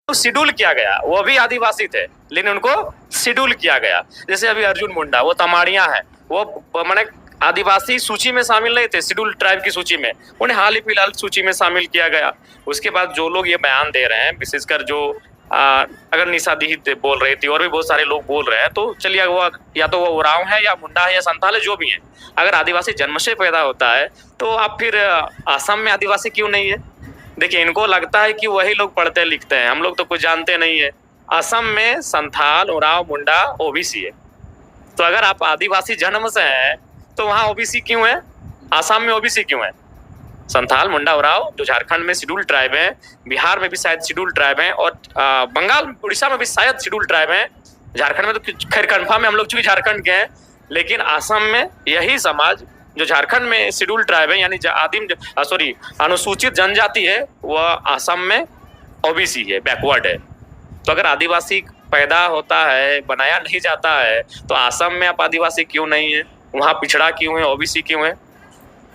Schedule किया गया, वो भी आदिवासी थे लेकिन उनको शेड्यूल किया गया। जैसे अभी अर्जुन मुंडा, वो तमाड़िया है, वो मैंने आदिवासी सूची में शामिल नहीं थे, शेड्यूल ट्राइब की सूची में, उन्हें हाल ही फिलहाल सूची में शामिल किया गया। उसके बाद जो लोग ये बयान दे रहे हैं, विशेषकर जो अगर निशा दी बोल रही थी और भी बहुत सारे लोग बोल रहे हैं, तो चलिए वो या तो वो उरांव है या मुंडा है या संथाल है, जो भी है, अगर आदिवासी जन्म से पैदा होता है तो आप फिर असम में आदिवासी क्यों नहीं है? देखिए, इनको लगता है कि वही लोग पढ़ते लिखते हैं, हम लोग तो कुछ जानते नहीं है। असम में संथाल, उरांव, मुंडा ओबीसी है। तो अगर आप आदिवासी जन्म से हैं तो वहाँ ओबीसी क्यों है? असम में ओबीसी क्यों है? संथाल, मुंडा, उरांव जो झारखंड में शेड्यूल ट्राइब है, बिहार में भी शायद शेड्यूल ट्राइब है, और बंगाल, उड़ीसा में भी शायद शेड्यूल ट्राइब है। झारखंड में तो खैर कन्फर्म है, हम लोग चूंकि झारखंड के हैं, लेकिन असम में यही समाज जो झारखंड में शेड्यूल ट्राइब है, यानी अनुसूचित जनजाति है, वह असम में ओबीसी है, बैकवर्ड है। तो अगर आदिवासी पैदा होता है, बनाया नहीं जाता है, तो असम में आप आदिवासी क्यों नहीं है? वहाँ पिछड़ा क्यों है, ओबीसी क्यों है?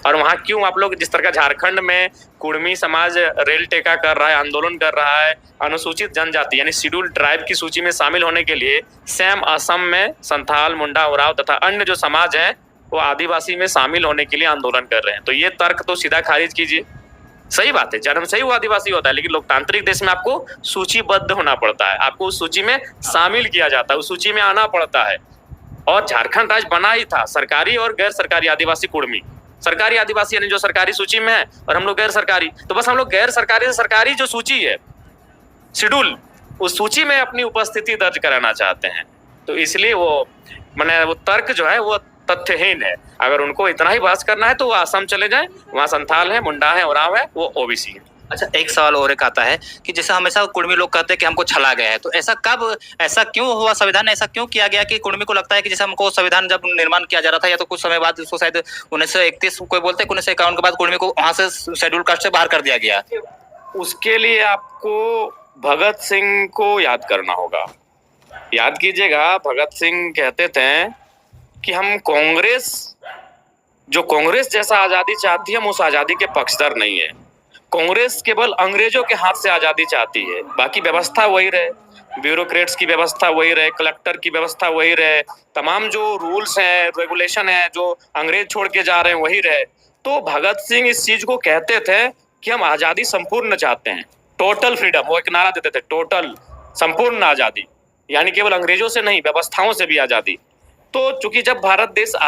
और वहाँ क्यों आप लोग, जिस तरह का झारखंड में कुर्मी समाज रेल टेका कर रहा है, आंदोलन कर रहा है अनुसूचित जनजाति यानी शेड्यूल ट्राइब की सूची में शामिल होने के लिए, सेम असम में संथाल, मुंडा, उरांव तथा अन्य जो समाज है वो आदिवासी में शामिल होने के लिए आंदोलन कर रहे हैं। तो ये तर्क तो सीधा खारिज कीजिए। सही बात है, जन्म से ही वो आदिवासी होता है, लेकिन लोकतांत्रिक देश में आपको सूचीबद्ध होना पड़ता है, आपको उस सूची में शामिल किया जाता है, उस सूची में आना पड़ता है। और झारखंड राज्य बना ही था सरकारी और गैर सरकारी आदिवासी कुर्मी। सरकारी आदिवासी यानी जो सरकारी सूची में है, और हम लोग गैर सरकारी, तो बस हम लोग गैर सरकारी से सरकारी जो सूची है, शेड्यूल, उस सूची में अपनी उपस्थिति दर्ज कराना चाहते हैं। तो इसलिए वो तर्क जो है वो तथ्यहीन है। अगर उनको इतना ही बहस करना है तो वो असम चले जाएं, वहाँ संथाल है, मुंडा है, उरांव है, वो ओबीसी है। अच्छा, एक सवाल और एक आता है कि जैसे हमेशा कुर्मी लोग कहते हैं कि हमको छला गया है, तो ऐसा क्यों हुआ? संविधान ऐसा क्यों किया गया कि कुर्मी को लगता है कि जैसे हमको संविधान जब निर्माण किया जा रहा था, या तो कुछ समय बाद उसको शायद 1931, कोई बोलते हैं 1951 के बाद कुर्मी को वहां से शेड्यूल कास्ट से बाहर कर दिया गया। उसके लिए आपको भगत सिंह को याद करना होगा। याद कीजिएगा, भगत सिंह कहते थे कि हम कांग्रेस जैसा आजादी चाहती है, हम उस आजादी के पक्षधर नहीं है। कांग्रेस केवल अंग्रेजों के हाथ से आजादी चाहती है, बाकी व्यवस्था वही रहे, ब्यूरोक्रेट्स की व्यवस्था वही रहे, कलेक्टर की व्यवस्था वही रहे, तमाम जो रूल्स हैं, रेगुलेशन है जो अंग्रेज छोड़ के जा रहे हैं वही रहे। तो भगत सिंह इस चीज को कहते थे कि हम आजादी संपूर्ण चाहते हैं, टोटल फ्रीडम। वो एक नारा देते थे, टोटल, संपूर्ण आजादी, यानी केवल अंग्रेजों से नहीं, व्यवस्थाओं से भी आजादी। तो चूंकि जब भारत देश आजाद